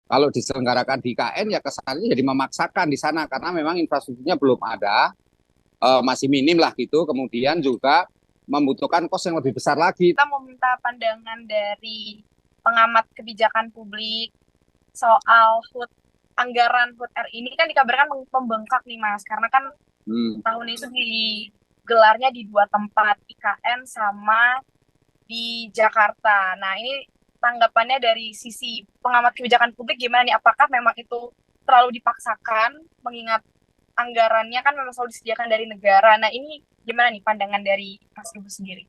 Kalau diselenggarakan di IKN ya kesannya jadi memaksakan di sana karena memang infrastrukturnya belum ada, masih minim lah gitu. Kemudian juga membutuhkan kos yang lebih besar lagi. Kita mau minta pandangan dari pengamat kebijakan publik soal anggaran HUT RI ini kan dikabarkan membengkak nih Mas, karena kan Hmm. tahun itu digelarnya di dua tempat, IKN sama di Jakarta. Nah, ini tanggapannya dari sisi pengamat kebijakan publik gimana nih? Apakah memang itu terlalu dipaksakan mengingat anggarannya kan memang selalu disediakan dari negara. Nah, ini gimana nih pandangan dari Mas Ibu sendiri?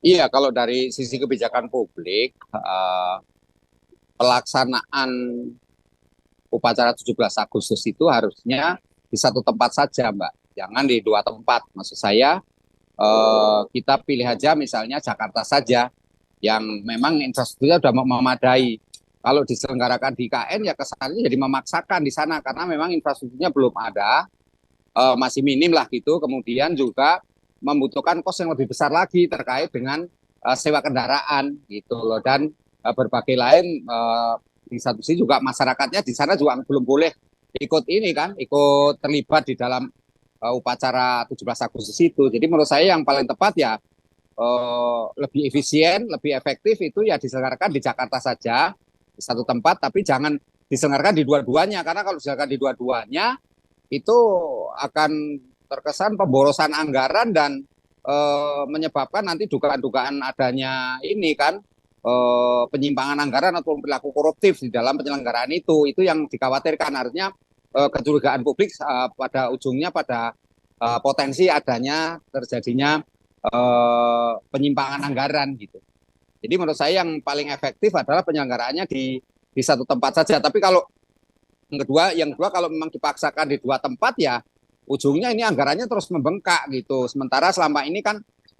Iya, kalau dari sisi kebijakan publik, pelaksanaan upacara 17 Agustus itu harusnya di satu tempat saja, Mbak. Jangan di dua tempat. Maksud saya, kita pilih aja misalnya Jakarta saja, yang memang infrastrukturnya sudah memadai. Kalau diselenggarakan di IKN ya kesannya jadi memaksakan di sana karena memang infrastrukturnya belum ada, masih minim lah gitu. Kemudian juga membutuhkan kos yang lebih besar lagi terkait dengan sewa kendaraan gitu loh. Dan berbagai lain, di satu sisi juga masyarakatnya di sana juga belum boleh ikut ini kan, ikut terlibat di dalam upacara 17 Agustus itu. Jadi menurut saya yang paling tepat ya, lebih efisien, lebih efektif itu ya diselenggarakan di Jakarta saja, di satu tempat, tapi jangan diselenggarakan di dua-duanya, karena kalau diselenggarakan di dua-duanya, itu akan terkesan pemborosan anggaran dan menyebabkan nanti dugaan-dugaan adanya ini kan, penyimpangan anggaran atau perilaku koruptif di dalam penyelenggaraan itu yang dikhawatirkan. Artinya kecurigaan publik pada ujungnya pada potensi adanya terjadinya penyimpangan anggaran gitu. Jadi menurut saya yang paling efektif adalah penyelenggaraannya di satu tempat saja. Tapi kalau yang kedua kalau memang dipaksakan di dua tempat ya ujungnya ini anggarannya terus membengkak gitu. Sementara selama ini kan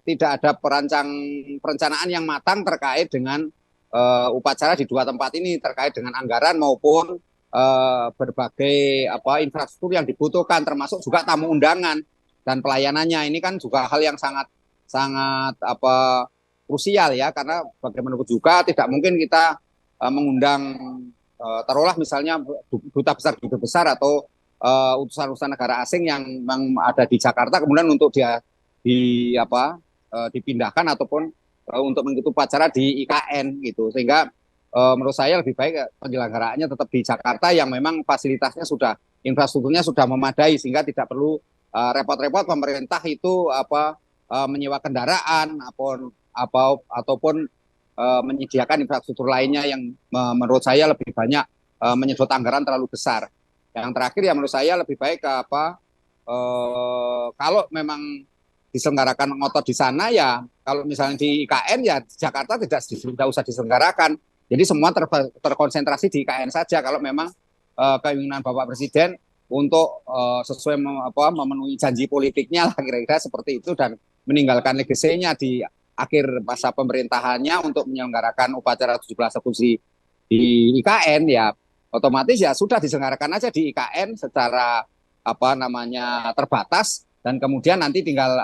tidak ada perencanaan yang matang terkait dengan upacara di dua tempat ini terkait dengan anggaran maupun berbagai infrastruktur yang dibutuhkan termasuk juga tamu undangan dan pelayanannya ini kan juga hal yang sangat sangat krusial ya karena bagaimanapun juga tidak mungkin kita mengundang taruhlah misalnya duta besar atau utusan-utusan negara asing yang memang ada di Jakarta kemudian untuk dia dipindahkan ataupun untuk mengikuti upacara di IKN gitu sehingga menurut saya lebih baik penyelenggaraannya tetap di Jakarta yang memang fasilitasnya sudah infrastrukturnya sudah memadai sehingga tidak perlu repot-repot pemerintah itu menyewa kendaraan ataupun menyediakan infrastruktur lainnya yang menurut saya lebih banyak menyedot anggaran terlalu besar. Yang terakhir ya menurut saya lebih baik kalau memang diselenggarakan ngotot di sana ya kalau misalnya di IKN ya Jakarta tidak usah diselenggarakan. Jadi semua terkonsentrasi di IKN saja kalau memang keinginan Bapak Presiden untuk sesuai memenuhi janji politiknya lah kira-kira seperti itu dan meninggalkan legasinya di akhir masa pemerintahannya untuk menyelenggarakan upacara 17 Agustus di IKN ya otomatis ya sudah diselenggarakan aja di IKN secara terbatas dan kemudian nanti tinggal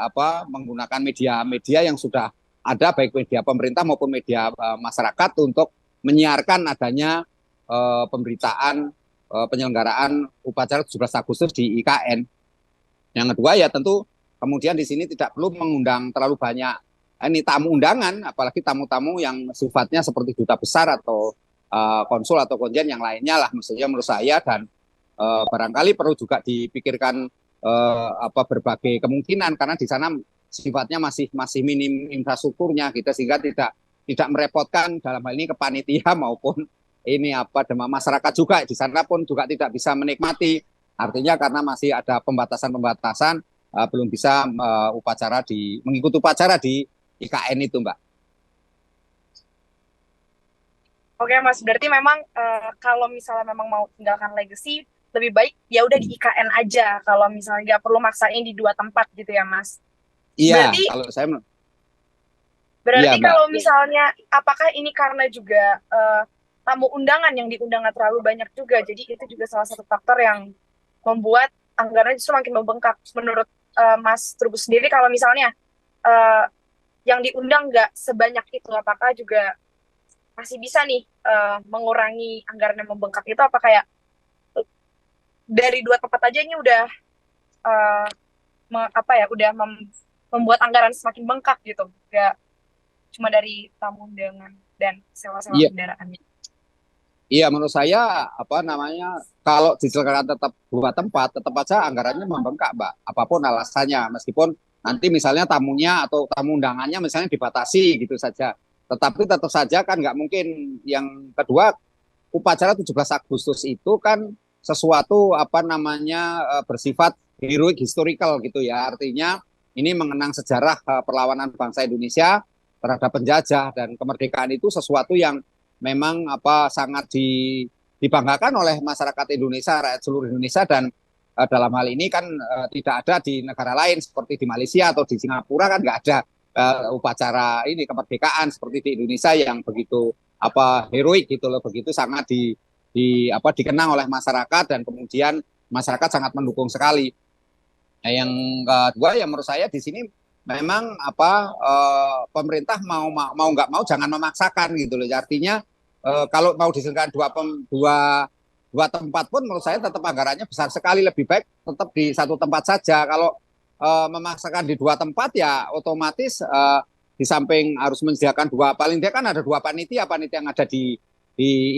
menggunakan media-media yang sudah ada baik media pemerintah maupun media masyarakat untuk menyiarkan adanya pemberitaan penyelenggaraan upacara 17 Agustus di IKN. Yang kedua ya tentu kemudian di sini tidak perlu mengundang terlalu banyak ini tamu undangan, apalagi tamu-tamu yang sifatnya seperti duta besar atau konsul atau konjen yang lainnya lah, maksudnya menurut saya dan barangkali perlu juga dipikirkan berbagai kemungkinan karena di sana sifatnya masih masih minim infrastrukturnya gitu sehingga tidak merepotkan dalam hal ini kepanitia maupun ini masyarakat juga di sana pun juga tidak bisa menikmati artinya karena masih ada pembatasan-pembatasan belum bisa mengikuti upacara di IKN itu, Mbak. Oke Mas, berarti memang kalau misalnya memang mau tinggalkan legacy, lebih baik ya udah di IKN aja kalau misalnya nggak perlu maksain di dua tempat gitu ya Mas. Iya, Berarti kalau saya iya, berarti Mbak. kalau misalnya apakah ini karena juga tamu undangan yang diundang nggak terlalu banyak juga, jadi itu juga salah satu faktor yang membuat anggaran justru makin membengkak. Menurut Mas Trubus sendiri kalau misalnya uh, yang diundang nggak sebanyak itu, apakah juga masih bisa nih mengurangi anggaran yang membengkak itu, apa kayak dari dua tempat aja ini udah eh, udah membuat anggaran semakin bengkak gitu, nggak cuma dari tamu undangan dan sewa-sewa Iya, kendaraannya. iya menurut saya apa namanya kalau diselenggarakan tetap dua tempat, tetap aja anggarannya membengkak, Mbak. Apapun alasannya, meskipun nanti misalnya tamunya atau tamu undangannya misalnya dibatasi gitu saja. Tetapi tetap saja kan nggak mungkin. Yang kedua, upacara 17 Agustus itu kan sesuatu apa namanya bersifat heroik historical gitu ya. Artinya ini mengenang sejarah perlawanan bangsa Indonesia terhadap penjajah, dan kemerdekaan itu sesuatu yang memang apa sangat dibanggakan oleh masyarakat Indonesia, rakyat seluruh Indonesia, dan dalam hal ini kan tidak ada di negara lain seperti di Malaysia atau di Singapura kan nggak ada upacara ini kemerdekaan seperti di Indonesia yang begitu apa heroik gitu loh, begitu sangat dikenang oleh masyarakat, dan kemudian masyarakat sangat mendukung sekali. Nah, yang kedua ya menurut saya di sini memang apa pemerintah mau nggak mau jangan memaksakan gitu loh. Artinya kalau mau diselenggarakan dua tempat pun menurut saya tetap anggarannya besar sekali, lebih baik tetap di satu tempat saja. Kalau memaksakan di dua tempat ya otomatis di samping harus menyediakan dua, paling dia kan ada dua panitia yang ada di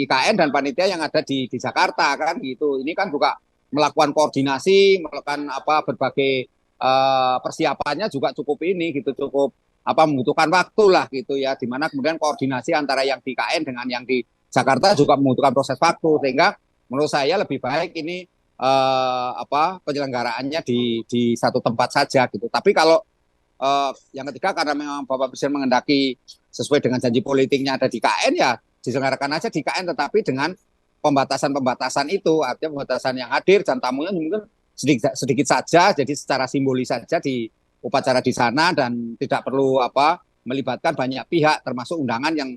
IKN dan panitia yang ada di Jakarta kan gitu. Ini kan juga melakukan koordinasi, melakukan apa berbagai persiapannya juga cukup ini gitu, cukup apa membutuhkan waktu lah gitu ya, dimana kemudian koordinasi antara yang di KN dengan yang di Jakarta juga membutuhkan proses waktu, sehingga menurut saya lebih baik ini apa penyelenggaraannya di satu tempat saja gitu. Tapi kalau yang ketiga karena memang Bapak Presiden mengendaki sesuai dengan janji politiknya ada di KN ya diselenggarakan aja di KN, tetapi dengan pembatasan-pembatasan itu, artinya pembatasan yang hadir dan tamunya mungkin sedikit saja, jadi secara simbolis saja di upacara di sana, dan tidak perlu apa melibatkan banyak pihak termasuk undangan yang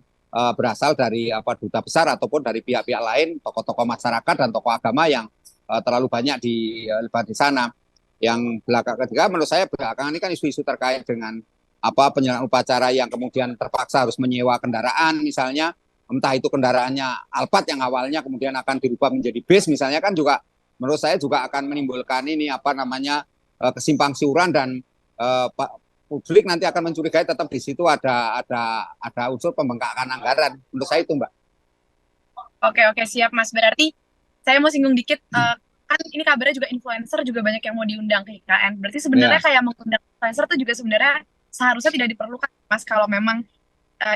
berasal dari apa duta besar ataupun dari pihak-pihak lain, tokoh-tokoh masyarakat dan tokoh agama yang terlalu banyak dilibat di sana. Yang belakang ketiga menurut saya belakangan ini kan isu-isu terkait dengan apa penyelenggaraan upacara yang kemudian terpaksa harus menyewa kendaraan misalnya, entah itu kendaraannya Alphard yang awalnya kemudian akan dirubah menjadi bis misalnya, kan juga menurut saya juga akan menimbulkan ini apa namanya kesimpang siuran, dan publik nanti akan mencurigai tetap di situ ada unsur pembengkakan anggaran. Menurut saya itu, Mbak. Oke, siap Mas. Berarti saya mau singgung dikit, kan ini kabarnya juga influencer juga banyak yang mau diundang ke IKN. Berarti sebenarnya Ya. kayak mengundang influencer itu juga sebenarnya seharusnya tidak diperlukan, Mas, kalau memang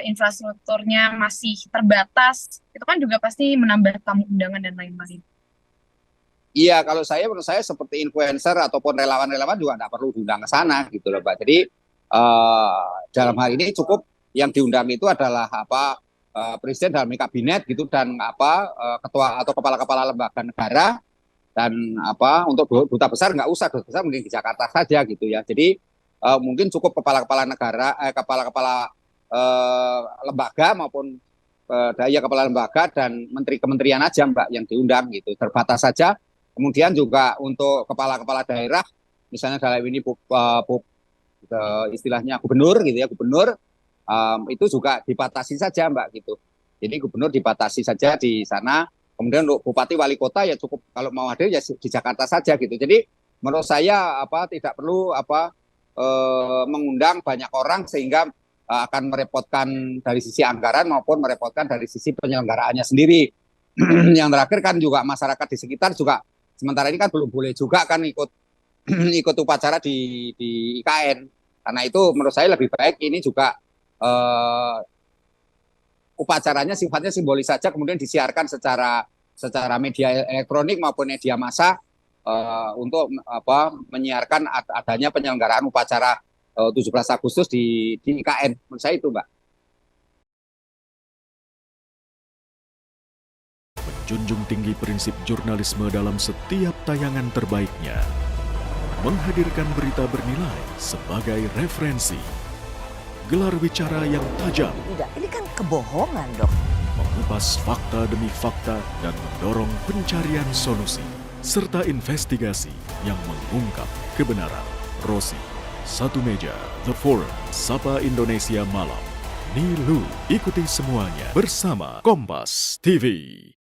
infrastrukturnya masih terbatas, itu kan juga pasti menambah tamu undangan dan lain-lain. Iya, kalau saya menurut saya seperti influencer ataupun relawan-relawan juga tidak perlu diundang ke sana gitu loh, Mbak. Jadi dalam hal ini cukup yang diundang itu adalah apa presiden dalam kabinet gitu, dan apa ketua atau kepala-kepala lembaga negara, dan apa untuk duta besar nggak usah, duta besar mungkin di Jakarta saja gitu ya. Jadi mungkin cukup kepala-kepala negara, kepala-kepala lembaga maupun daya kepala lembaga dan menteri kementerian aja Mbak yang diundang gitu, terbatas saja. Kemudian juga untuk kepala-kepala daerah, misalnya dalam ini istilahnya gubernur gitu ya, gubernur itu juga dibatasi saja Mbak gitu. Jadi gubernur dibatasi saja di sana. Kemudian untuk bupati wali kota ya cukup kalau mau hadir ya di Jakarta saja gitu. Jadi menurut saya apa tidak perlu apa mengundang banyak orang sehingga akan merepotkan dari sisi anggaran maupun merepotkan dari sisi penyelenggaraannya sendiri. Yang terakhir kan juga masyarakat di sekitar juga sementara ini kan belum boleh juga kan ikut ikut upacara di IKN. Karena itu menurut saya lebih baik ini juga upacaranya sifatnya simbolis saja, kemudian disiarkan secara media elektronik maupun media massa untuk apa menyiarkan adanya penyelenggaraan upacara 17 Agustus di IKN. Menurut saya itu, Mbak. Menjunjung tinggi prinsip jurnalisme dalam setiap tayangan terbaiknya. Menghadirkan berita bernilai sebagai referensi. Gelar bicara yang tajam. Tidak, ini kan kebohongan, Dok. Mengupas fakta demi fakta dan mendorong pencarian solusi. Serta investigasi yang mengungkap kebenaran. Rosi, Satu Meja, The Forum, Sapa Indonesia Malam. Nilu, ikuti semuanya bersama Kompas TV.